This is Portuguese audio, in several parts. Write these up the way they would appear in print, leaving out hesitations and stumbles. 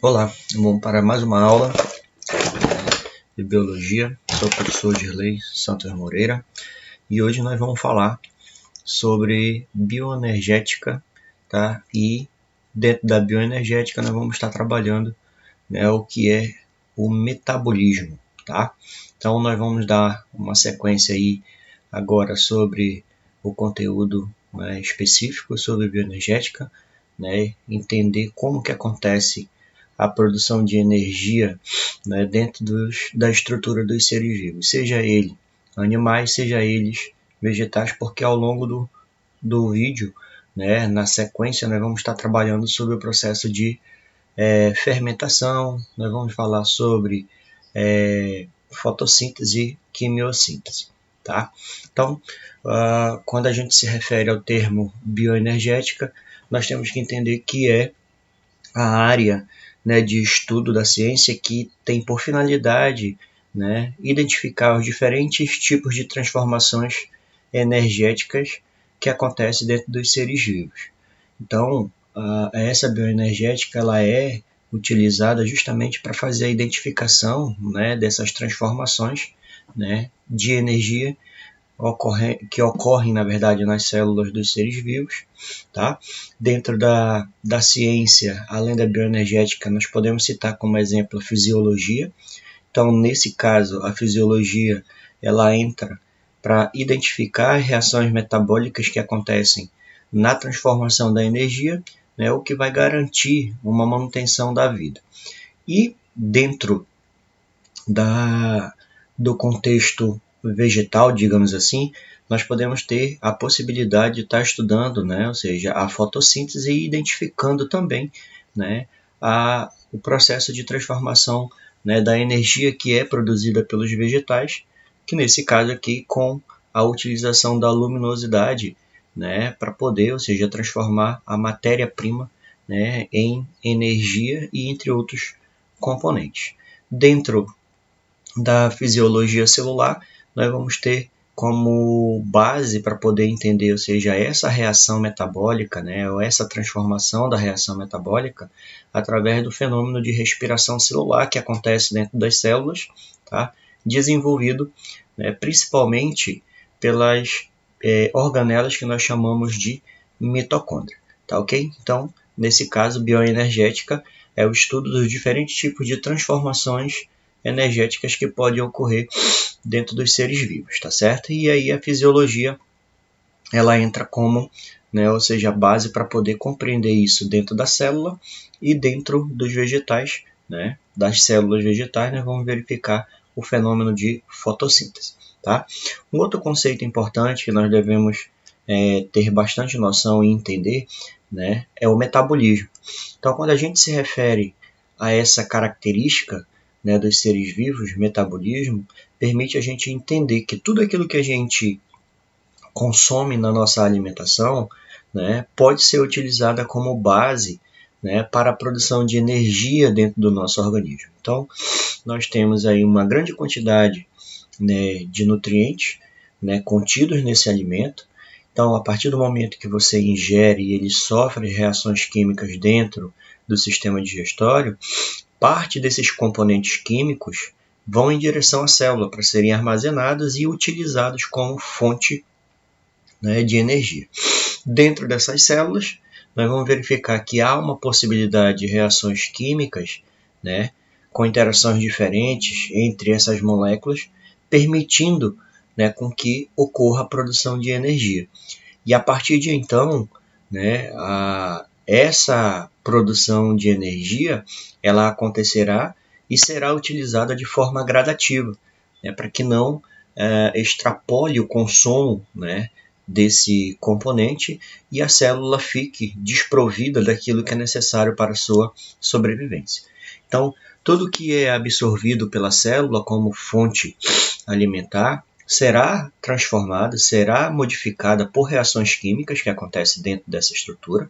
Olá, vamos para mais uma aula de Biologia. Sou o professor Dirley Santos Moreira e hoje nós vamos falar sobre bioenergética, tá? E dentro da bioenergética nós vamos estar trabalhando, né, o que é o metabolismo, tá? Então nós vamos dar uma sequência aí agora sobre o conteúdo, né, específico sobre bioenergética, né? Entender como que acontece a produção de energia, né, dentro da estrutura dos seres vivos, seja ele animais, seja eles vegetais, porque ao longo do vídeo, né, na sequência, nós vamos estar trabalhando sobre o processo de fermentação, nós vamos falar sobre fotossíntese e quimiossíntese. Tá? Então, quando a gente se refere ao termo bioenergética, nós temos que entender que é a área, né, de estudo da ciência que tem por finalidade, né, identificar os diferentes tipos de transformações energéticas que acontecem dentro dos seres vivos. Então, essa bioenergética ela é utilizada justamente para fazer a identificação, né, dessas transformações, né, de energia que ocorrem, na verdade, nas células dos seres vivos. Tá? Dentro da ciência, além da bioenergética, nós podemos citar como exemplo a fisiologia. Então, nesse caso, a fisiologia ela entra para identificar reações metabólicas que acontecem na transformação da energia, né, o que vai garantir uma manutenção da vida. E dentro do contexto vegetal, digamos assim, nós podemos ter a possibilidade de estar estudando, né, ou seja, a fotossíntese e identificando também, né, o processo de transformação, né, da energia que é produzida pelos vegetais, que nesse caso aqui com a utilização da luminosidade, né, para poder, ou seja, transformar a matéria-prima, né, em energia e entre outros componentes. Dentro da fisiologia celular, nós vamos ter como base para poder entender, ou seja, essa reação metabólica, né, ou essa transformação da reação metabólica, através do fenômeno de respiração celular que acontece dentro das células, tá, desenvolvido, né, principalmente pelas organelas que nós chamamos de mitocôndria. Tá, ok? Então, nesse caso, bioenergética é o estudo dos diferentes tipos de transformações energéticas que podem ocorrer dentro dos seres vivos, tá certo? E aí a fisiologia ela entra como, né, ou seja, a base para poder compreender isso dentro da célula e dentro dos vegetais, né, das células vegetais, nós vamos verificar o fenômeno de fotossíntese, tá? Um outro conceito importante que nós devemos ter bastante noção e entender, né, é o metabolismo. Então, quando a gente se refere a essa característica, né, dos seres vivos, metabolismo, permite a gente entender que tudo aquilo que a gente consome na nossa alimentação, né, pode ser utilizada como base, né, para a produção de energia dentro do nosso organismo. Então, nós temos aí uma grande quantidade, né, de nutrientes, né, contidos nesse alimento. Então, a partir do momento que você ingere, ele sofre reações químicas dentro do sistema digestório, parte desses componentes químicos vão em direção à célula para serem armazenados e utilizados como fonte, né, de energia. Dentro dessas células, nós vamos verificar que há uma possibilidade de reações químicas, né, com interações diferentes entre essas moléculas, permitindo, né, com que ocorra a produção de energia. E a partir de então, né, essa produção de energia ela acontecerá e será utilizada de forma gradativa, né, para que não extrapole o consumo, né, desse componente e a célula fique desprovida daquilo que é necessário para a sua sobrevivência. Então, tudo que é absorvido pela célula como fonte alimentar será transformada, será modificada por reações químicas que acontecem dentro dessa estrutura,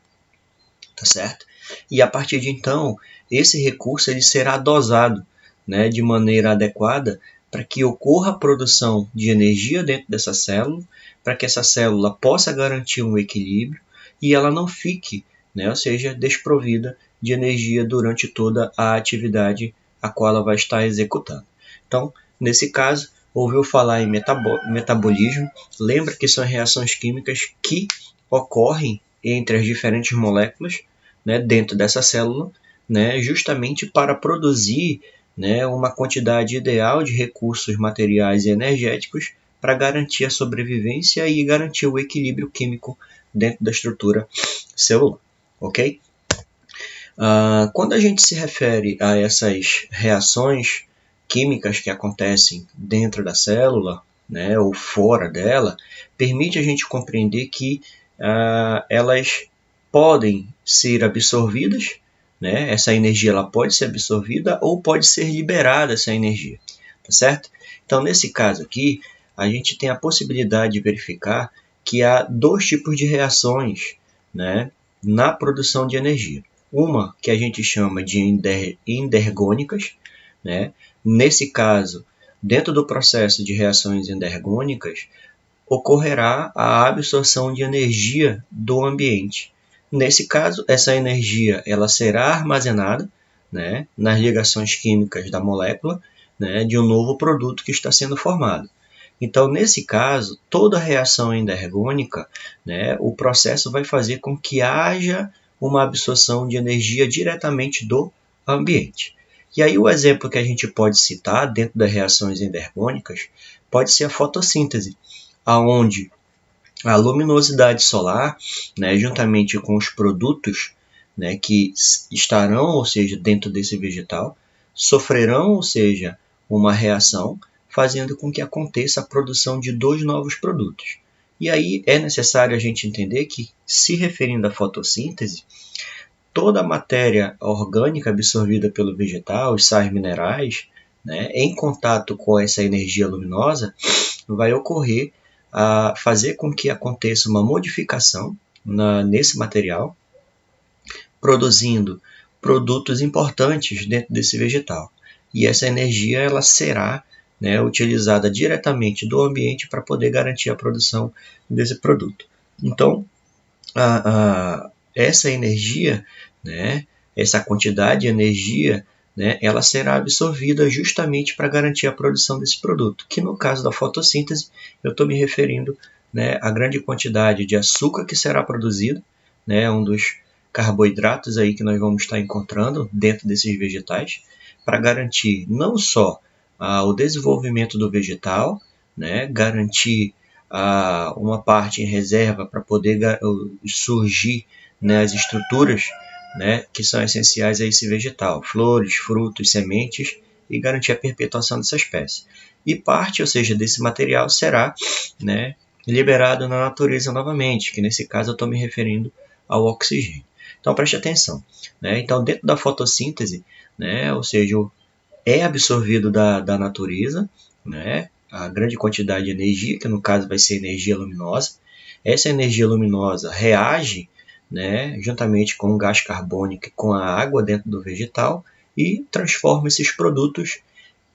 tá certo? E a partir de então, esse recurso ele será dosado, né, de maneira adequada para que ocorra a produção de energia dentro dessa célula, para que essa célula possa garantir um equilíbrio e ela não fique, né, ou seja, desprovida de energia durante toda a atividade a qual ela vai estar executando. Então, nesse caso, ouviu falar em metabolismo, lembra que são reações químicas que ocorrem entre as diferentes moléculas, né, dentro dessa célula, né, justamente para produzir, né, uma quantidade ideal de recursos materiais e energéticos para garantir a sobrevivência e garantir o equilíbrio químico dentro da estrutura celular, ok? Quando a gente se refere a essas reações químicas que acontecem dentro da célula, né, ou fora dela, permite a gente compreender que elas podem ser absorvidas, né, essa energia ela pode ser absorvida ou pode ser liberada essa energia, tá certo? Então, nesse caso aqui, a gente tem a possibilidade de verificar que há dois tipos de reações, né, na produção de energia. Uma que a gente chama de endergônicas, né? Nesse caso, dentro do processo de reações endergônicas, ocorrerá a absorção de energia do ambiente. Nesse caso, essa energia ela será armazenada, né, nas ligações químicas da molécula, né, de um novo produto que está sendo formado. Então, nesse caso, toda reação endergônica, né, o processo vai fazer com que haja uma absorção de energia diretamente do ambiente. E aí o exemplo que a gente pode citar dentro das reações endergônicas pode ser a fotossíntese, aonde a luminosidade solar, né, juntamente com os produtos, né, que estarão, ou seja, dentro desse vegetal, sofrerão, ou seja, uma reação, fazendo com que aconteça a produção de dois novos produtos. E aí é necessário a gente entender que, se referindo à fotossíntese, toda a matéria orgânica absorvida pelo vegetal, os sais minerais, né, em contato com essa energia luminosa, vai ocorrer a fazer com que aconteça uma modificação nesse material, produzindo produtos importantes dentro desse vegetal. E essa energia ela será, né, utilizada diretamente do ambiente para poder garantir a produção desse produto. Então, essa energia, né, essa quantidade de energia, né, ela será absorvida justamente para garantir a produção desse produto, que no caso da fotossíntese, eu estou me referindo, né, à grande quantidade de açúcar que será produzido, né, um dos carboidratos aí que nós vamos estar encontrando dentro desses vegetais, para garantir não só o desenvolvimento do vegetal, né, garantir uma parte em reserva para poder surgir, né, as estruturas, né, que são essenciais a esse vegetal, flores, frutos, sementes, e garantir a perpetuação dessa espécie. E parte, ou seja, desse material será, né, liberado na natureza novamente, que nesse caso eu estou me referindo ao oxigênio. Então preste atenção, né? Então dentro da fotossíntese, né, ou seja, é absorvido da natureza, né, a grande quantidade de energia, que no caso vai ser energia luminosa. Essa energia luminosa reage, né, juntamente com o gás carbônico e com a água dentro do vegetal e transforma esses produtos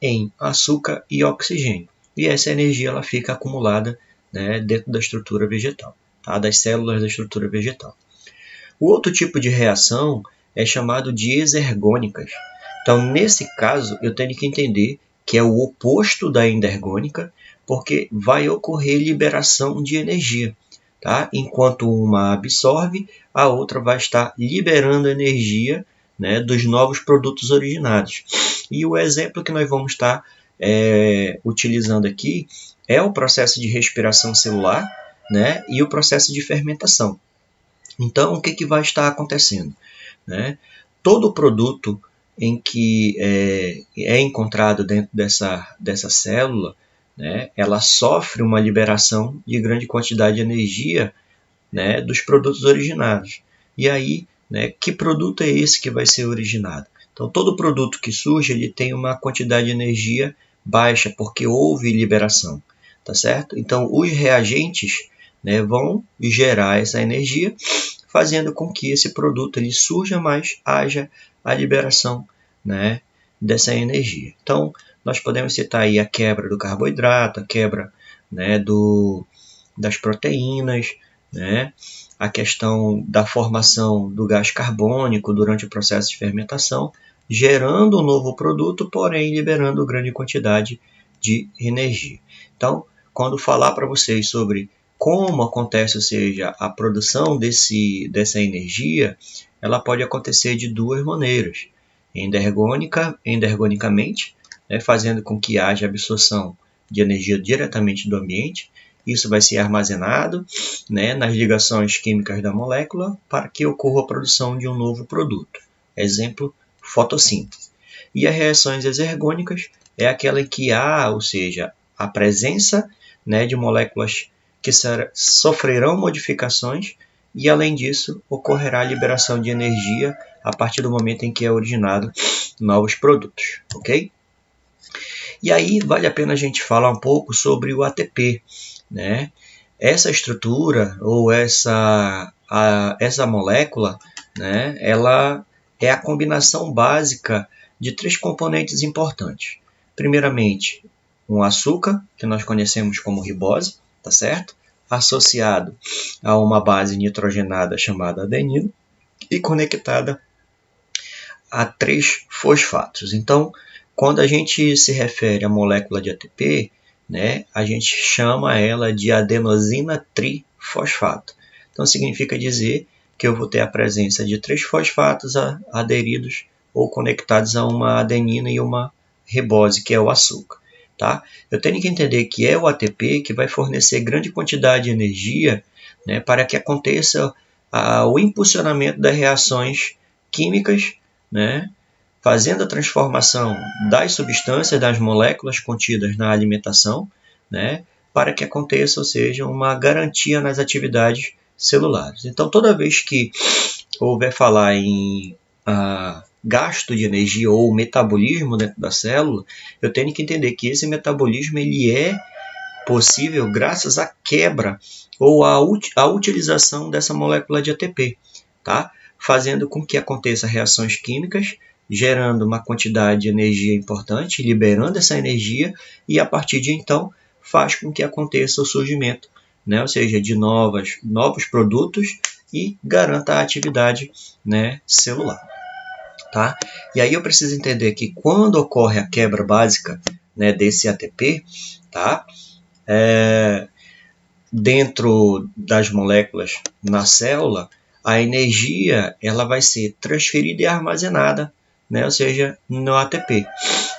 em açúcar e oxigênio. E essa energia ela fica acumulada, né, dentro da estrutura vegetal, tá, das células da estrutura vegetal. O outro tipo de reação é chamado de exergônicas. Então, nesse caso, eu tenho que entender que é o oposto da endergônica, porque vai ocorrer liberação de energia. Tá? Enquanto uma absorve, a outra vai estar liberando energia, né, dos novos produtos originados. E o exemplo que nós vamos estar utilizando aqui é o processo de respiração celular, né, e o processo de fermentação. Então, o que vai estar acontecendo? Né? Todo produto em que é encontrado dentro dessa célula, né, ela sofre uma liberação de grande quantidade de energia, né, dos produtos originados. E aí, né, que produto é esse que vai ser originado? Então, todo produto que surge ele tem uma quantidade de energia baixa, porque houve liberação. Tá certo? Então, os reagentes, né, vão gerar essa energia, fazendo com que esse produto ele surja, mas haja a liberação, né, dessa energia. Então, nós podemos citar aí a quebra do carboidrato, a quebra, né, das proteínas, né? A questão da formação do gás carbônico durante o processo de fermentação, gerando um novo produto, porém liberando grande quantidade de energia. Então, quando falar para vocês sobre como acontece, ou seja, a produção dessa energia, ela pode acontecer de duas maneiras. Endergonicamente, né, fazendo com que haja absorção de energia diretamente do ambiente. Isso vai ser armazenado, né, nas ligações químicas da molécula para que ocorra a produção de um novo produto. Exemplo, fotossíntese. E as reações exergônicas é aquela em que há, ou seja, a presença, né, de moléculas que sofrerão modificações e, além disso, ocorrerá a liberação de energia a partir do momento em que é originado novos produtos, ok? E aí vale a pena a gente falar um pouco sobre o ATP, né? Essa estrutura ou essa molécula, né, ela é a combinação básica de três componentes importantes. Primeiramente, um açúcar, que nós conhecemos como ribose, tá certo? Associado a uma base nitrogenada chamada adenina e conectada a 3 fosfatos. Então, quando a gente se refere à molécula de ATP, né, a gente chama ela de adenosina trifosfato. Então, significa dizer que eu vou ter a presença de 3 fosfatos aderidos ou conectados a uma adenina e uma ribose, que é o açúcar. Tá? Eu tenho que entender que é o ATP que vai fornecer grande quantidade de energia, né, para que aconteça o impulsionamento das reações químicas, né, fazendo a transformação das substâncias, das moléculas contidas na alimentação, né, para que aconteça, ou seja, uma garantia nas atividades celulares. Então, toda vez que houver falar em gasto de energia ou metabolismo dentro da célula, eu tenho que entender que esse metabolismo ele é possível graças à quebra ou à utilização dessa molécula de ATP, tá? Fazendo com que aconteça reações químicas, gerando uma quantidade de energia importante, liberando essa energia e a partir de então faz com que aconteça o surgimento, né? Ou seja, de novos produtos e garanta a atividade, né, celular. Tá? E aí eu preciso entender que quando ocorre a quebra básica, né, desse ATP, tá? Dentro das moléculas na célula, a energia ela vai ser transferida e armazenada, né? Ou seja, no ATP.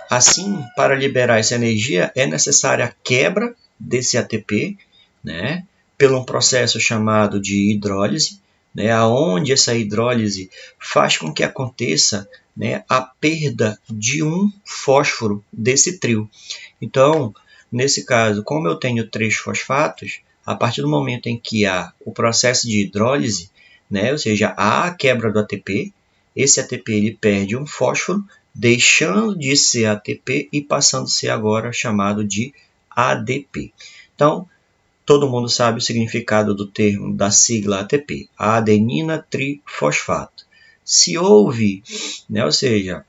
Assim, para liberar essa energia, é necessária a quebra desse ATP, né? Pelo um processo chamado de hidrólise, né? Onde essa hidrólise faz com que aconteça, né, a perda de um fósforo desse trio. Então, nesse caso, como eu tenho 3 fosfatos, a partir do momento em que há o processo de hidrólise, né, ou seja, há a quebra do ATP, esse ATP ele perde um fósforo, deixando de ser ATP e passando a ser agora chamado de ADP. Então, todo mundo sabe o significado do termo, da sigla ATP, a adenina trifosfato. Se houve, né, ou seja,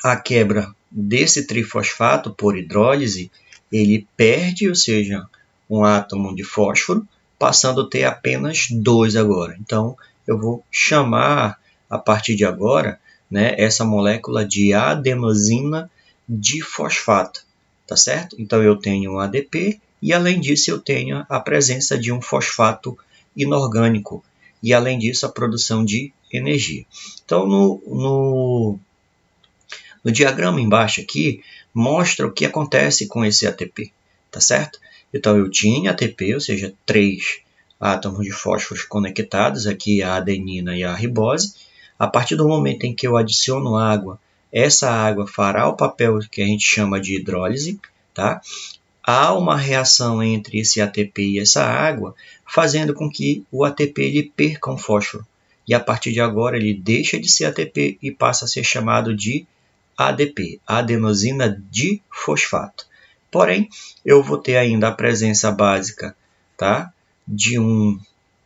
a quebra desse trifosfato por hidrólise, ele perde, ou seja, um átomo de fósforo, passando a ter apenas 2 agora. Então, eu vou chamar, a partir de agora, né, essa molécula de adenosina difosfato, tá certo? Então, eu tenho um ADP e, além disso, eu tenho a presença de um fosfato inorgânico e, além disso, a produção de energia. Então, no diagrama embaixo aqui, mostra o que acontece com esse ATP, tá certo? Então, eu tinha ATP, ou seja, 3 átomos de fósforo conectados, aqui a adenina e a ribose. A partir do momento em que eu adiciono água, essa água fará o papel que a gente chama de hidrólise, tá? Há uma reação entre esse ATP e essa água, fazendo com que o ATP ele perca um fósforo. E a partir de agora ele deixa de ser ATP e passa a ser chamado de ADP, adenosina difosfato. Porém, eu vou ter ainda a presença básica, tá, de um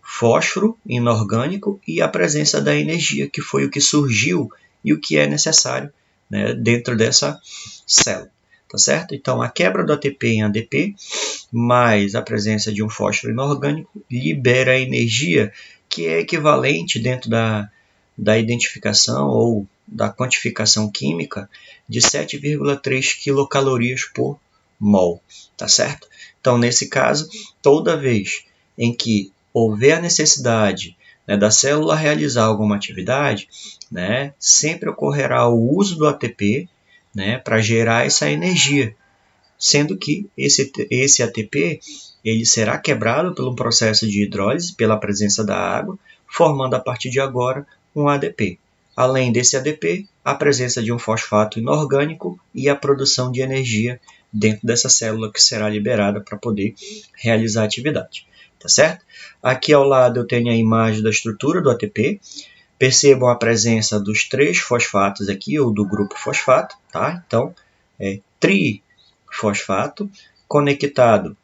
fósforo inorgânico e a presença da energia, que foi o que surgiu e o que é necessário, né, dentro dessa célula. tá certo? Então, a quebra do ATP em ADP, mais a presença de um fósforo inorgânico, libera energia que é equivalente dentro da identificação ou da quantificação química de 7,3 quilocalorias por mol, tá certo? Então, nesse caso, toda vez em que houver a necessidade, né, da célula realizar alguma atividade, né, sempre ocorrerá o uso do ATP, né, para gerar essa energia, sendo que esse ATP ele será quebrado pelo processo de hidrólise, pela presença da água, formando a partir de agora um ADP. Além desse ADP, a presença de um fosfato inorgânico e a produção de energia dentro dessa célula que será liberada para poder realizar a atividade. Tá certo? Aqui ao lado eu tenho a imagem da estrutura do ATP. Percebam a presença dos 3 fosfatos aqui, ou do grupo fosfato, tá? Então, é trifosfato conectado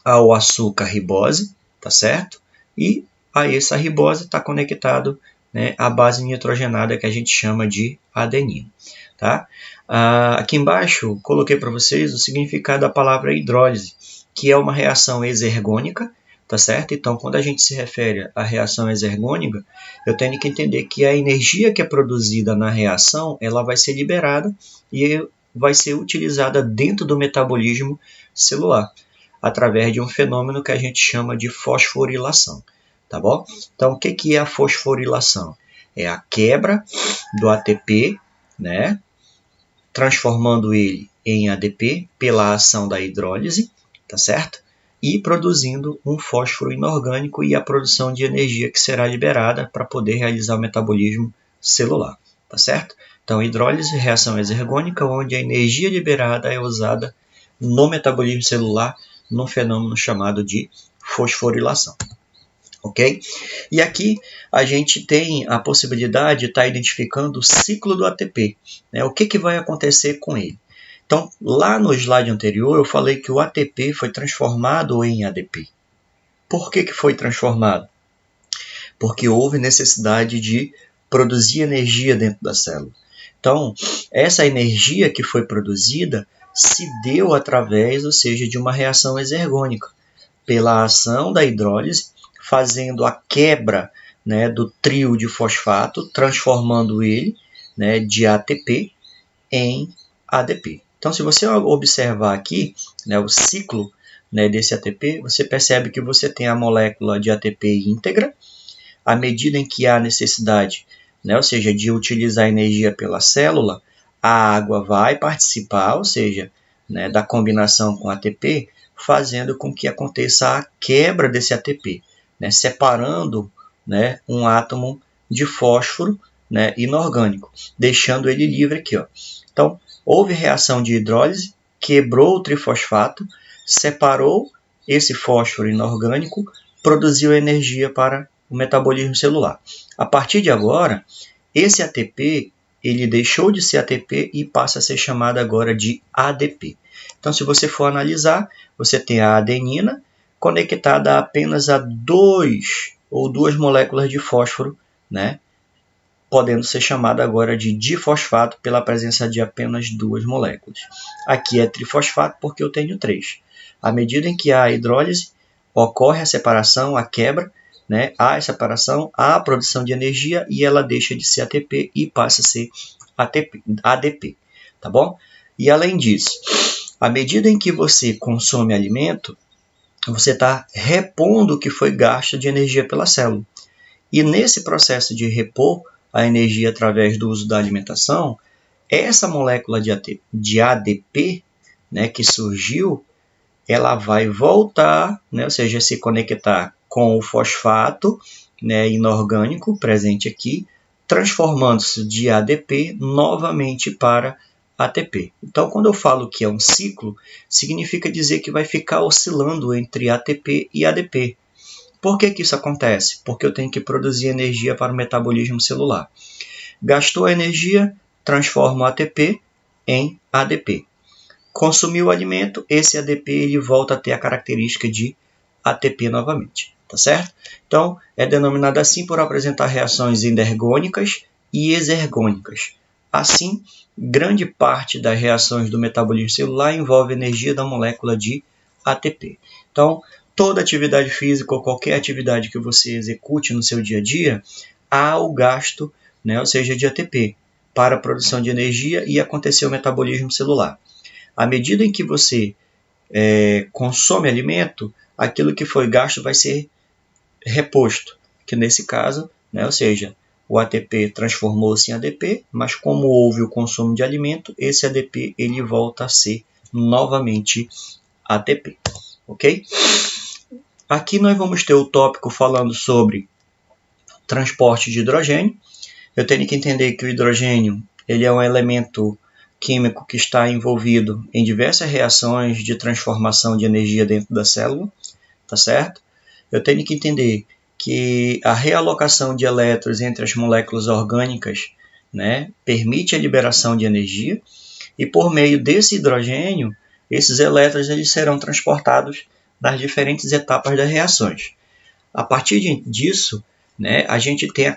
ao açúcar ribose, tá certo? E a essa ribose está conectado, né, à base nitrogenada que a gente chama de adenina, tá? Aqui embaixo coloquei para vocês o significado da palavra hidrólise, que é uma reação exergônica, tá certo? Então, quando a gente se refere à reação exergônica, eu tenho que entender que a energia que é produzida na reação, ela vai ser liberada e vai ser utilizada dentro do metabolismo celular, através de um fenômeno que a gente chama de fosforilação, tá bom? Então, o que é a fosforilação? É a quebra do ATP, né, transformando ele em ADP pela ação da hidrólise, tá certo? E produzindo um fósforo inorgânico e a produção de energia que será liberada para poder realizar o metabolismo celular, tá certo? Então, hidrólise, reação exergônica, onde a energia liberada é usada no metabolismo celular, num fenômeno chamado de fosforilação. Ok? E aqui a gente tem a possibilidade de estar identificando o ciclo do ATP, né? O que vai acontecer com ele? Então, lá no slide anterior, eu falei que o ATP foi transformado em ADP. Por que foi transformado? Porque houve necessidade de produzir energia dentro da célula. Então, essa energia que foi produzida se deu através, ou seja, de uma reação exergônica, pela ação da hidrólise, fazendo a quebra, né, do trio de fosfato, transformando ele, né, de ATP em ADP. Então, se você observar aqui, né, o ciclo, né, desse ATP, você percebe que você tem a molécula de ATP íntegra. À medida em que há necessidade, né, ou seja, de utilizar energia pela célula, a água vai participar, ou seja, né, da combinação com ATP, fazendo com que aconteça a quebra desse ATP, né, separando, né, um átomo de fósforo, né, inorgânico, deixando ele livre aqui. Ó. Então, houve reação de hidrólise, quebrou o trifosfato, separou esse fósforo inorgânico, produziu energia para o metabolismo celular. A partir de agora, esse ATP ele deixou de ser ATP e passa a ser chamado agora de ADP. Então, se você for analisar, você tem a adenina conectada apenas a 2 ou 2 moléculas de fósforo, né? Podendo ser chamada agora de difosfato pela presença de apenas 2 moléculas. Aqui é trifosfato porque eu tenho 3. À medida em que há a hidrólise, ocorre a separação, a quebra, né? Há a separação, há a produção de energia e ela deixa de ser ATP e passa a ser ADP, tá bom? E além disso, à medida em que você consome alimento, você está repondo o que foi gasto de energia pela célula. E nesse processo de repor a energia através do uso da alimentação, essa molécula de ADP, né, que surgiu, ela vai voltar, né, ou seja, se conectar com o fosfato, né, inorgânico presente aqui, transformando-se de ADP novamente para ATP. Então, quando eu falo que é um ciclo, significa dizer que vai ficar oscilando entre ATP e ADP. Por que isso acontece? Porque eu tenho que produzir energia para o metabolismo celular. Gastou a energia, transforma o ATP em ADP. Consumiu o alimento, esse ADP ele volta a ter a característica de ATP novamente, tá certo? Então, é denominado assim por apresentar reações endergônicas e exergônicas. Assim, grande parte das reações do metabolismo celular envolve energia da molécula de ATP. Então, toda atividade física ou qualquer atividade que você execute no seu dia a dia, há o gasto, né, ou seja, de ATP, para a produção de energia e acontecer o metabolismo celular. À medida em que você consome alimento, aquilo que foi gasto vai ser reposto, que nesse caso, né, ou seja, o ATP transformou-se em ADP, mas como houve o consumo de alimento, esse ADP ele volta a ser novamente ATP, ok? Aqui nós vamos ter o tópico falando sobre transporte de hidrogênio. Eu tenho que entender que o hidrogênio ele é um elemento químico que está envolvido em diversas reações de transformação de energia dentro da célula, tá certo? Eu tenho que entender que a realocação de elétrons entre as moléculas orgânicas, né, permite a liberação de energia e por meio desse hidrogênio, esses elétrons eles serão transportados nas diferentes etapas das reações. A partir disso, né, a gente tem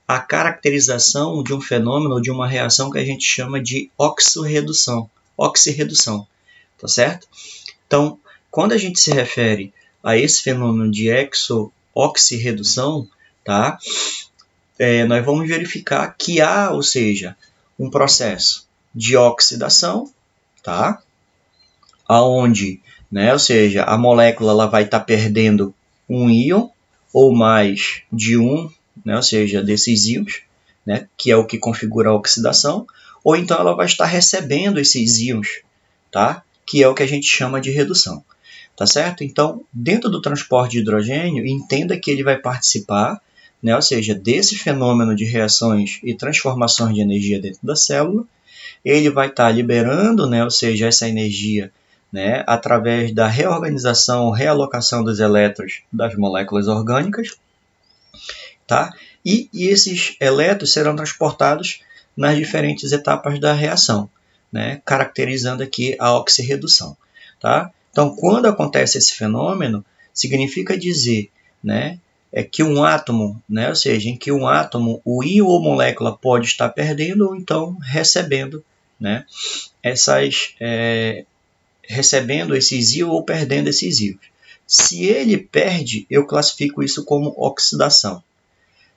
a caracterização de um fenômeno, de uma reação que a gente chama de oxirredução, tá certo? Então, quando a gente se refere a esse fenômeno de oxirredução, tá? Nós vamos verificar que há, ou seja, um processo de oxidação, tá? Aonde, né, ou seja, a molécula ela vai estar perdendo um íon ou mais de um, né, ou seja, desses íons, né, que é o que configura a oxidação, ou então ela vai estar recebendo esses íons, tá? Que é o que a gente chama de redução. Tá certo? Então, dentro do transporte de hidrogênio, entenda que ele vai participar, né, ou seja, desse fenômeno de reações e transformações de energia dentro da célula. Ele vai estar liberando, né, ou seja, essa energia, né, através da reorganização, realocação dos elétrons das moléculas orgânicas, tá? E esses elétrons serão transportados nas diferentes etapas da reação, né, caracterizando aqui a oxirredução, tá? Então, quando acontece esse fenômeno, significa dizer, né, que um átomo, né, ou seja, em que um átomo, o íon ou molécula pode estar perdendo ou então recebendo, né, recebendo esses íons ou perdendo esses íons. Se ele perde, eu classifico isso como oxidação.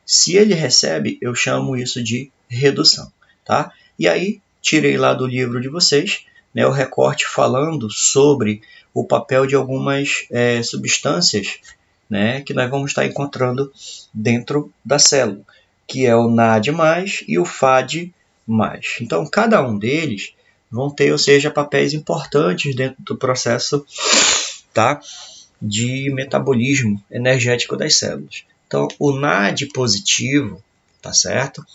Se ele recebe, eu chamo isso de redução, tá? E aí, tirei lá do livro de vocês, né, o recorte falando sobre o papel de algumas substâncias, né, que nós vamos estar encontrando dentro da célula, que é o NAD+, e o FAD+. Então, cada um deles vão ter, ou seja, papéis importantes dentro do processo, tá, de metabolismo energético das células. Então, o NAD positivo, tá certo?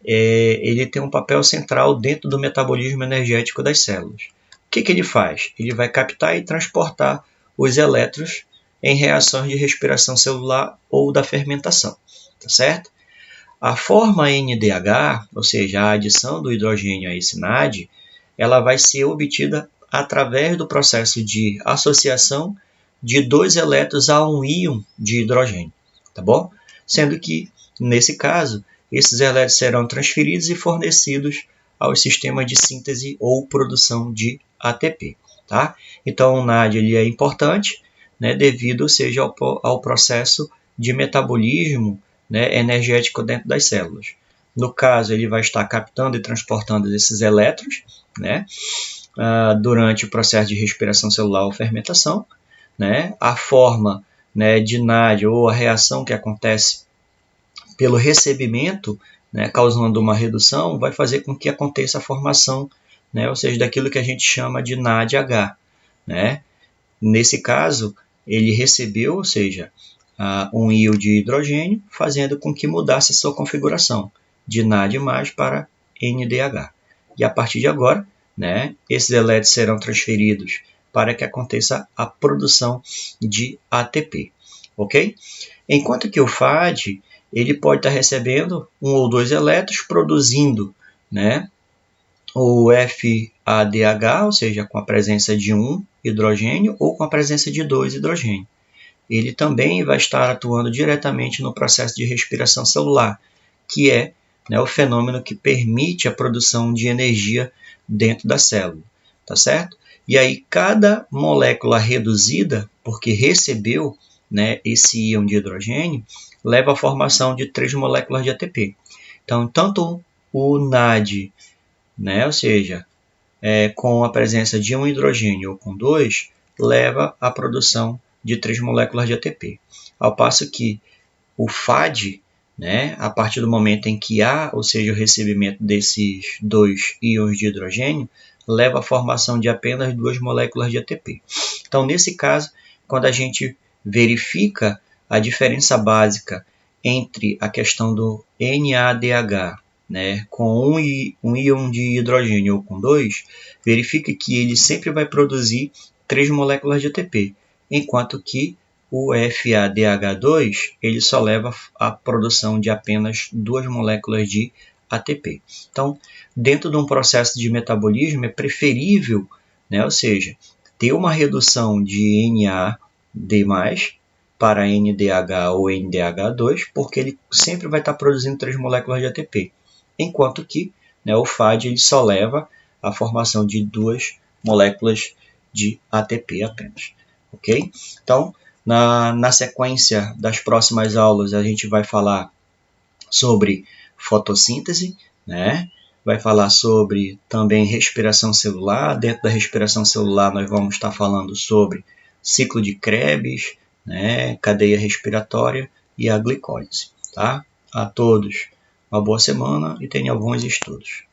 Ele tem um papel central dentro do metabolismo energético das células. O que ele faz? Ele vai captar e transportar os elétrons em reações de respiração celular ou da fermentação, tá certo? A forma NDH, ou seja, a adição do hidrogênio a esse NAD, ela vai ser obtida através do processo de associação de dois elétrons a um íon de hidrogênio, tá bom? Sendo que, nesse caso, esses elétrons serão transferidos e fornecidos ao sistema de síntese ou produção de ATP, tá? Então, o NAD ele é importante, né, devido, ou seja, ao processo de metabolismo, né, energético dentro das células. No caso, ele vai estar captando e transportando esses elétrons, né, durante o processo de respiração celular ou fermentação, né? A forma, né, de NAD ou a reação que acontece pelo recebimento, né, causando uma redução, vai fazer com que aconteça a formação, né, ou seja, daquilo que a gente chama de NADH, né? Nesse caso, ele recebeu, ou seja, um íon de hidrogênio, fazendo com que mudasse sua configuração de NAD+ para NDH. E a partir de agora, né, esses elétrons serão transferidos para que aconteça a produção de ATP, ok? Enquanto que o FAD, ele pode estar recebendo um ou dois elétrons, produzindo, né, o FADH, ou seja, com a presença de um hidrogênio ou com a presença de dois hidrogênios. Ele também vai estar atuando diretamente no processo de respiração celular, que é, né, o fenômeno que permite a produção de energia dentro da célula, tá certo? E aí cada molécula reduzida, porque recebeu, né, esse íon de hidrogênio, leva à formação de 3 moléculas de ATP. Então, tanto o NAD, né, ou seja, com a presença de um hidrogênio ou com 2, leva à produção de 3 moléculas de ATP. Ao passo que o FAD, né, a partir do momento em que há, ou seja, o recebimento desses 2 íons de hidrogênio, leva à formação de apenas 2 moléculas de ATP. Então, nesse caso, quando a gente verifica a diferença básica entre a questão do NADH, né, com um íon de hidrogênio ou com 2, verifica que ele sempre vai produzir 3 moléculas de ATP, enquanto que o FADH2 ele só leva à produção de apenas 2 moléculas de ATP. Então, dentro de um processo de metabolismo, é preferível, né, ou seja, ter uma redução de NAD+, para NDH ou NDH2, porque ele sempre vai estar produzindo 3 moléculas de ATP, enquanto que, né, o FAD ele só leva à formação de 2 moléculas de ATP apenas. Ok? Então, na sequência das próximas aulas, a gente vai falar sobre fotossíntese, né? Vai falar sobre também respiração celular. Dentro da respiração celular, nós vamos estar falando sobre ciclo de Krebs, né? Cadeia respiratória e a glicólise. Tá? A todos, uma boa semana e tenham bons estudos.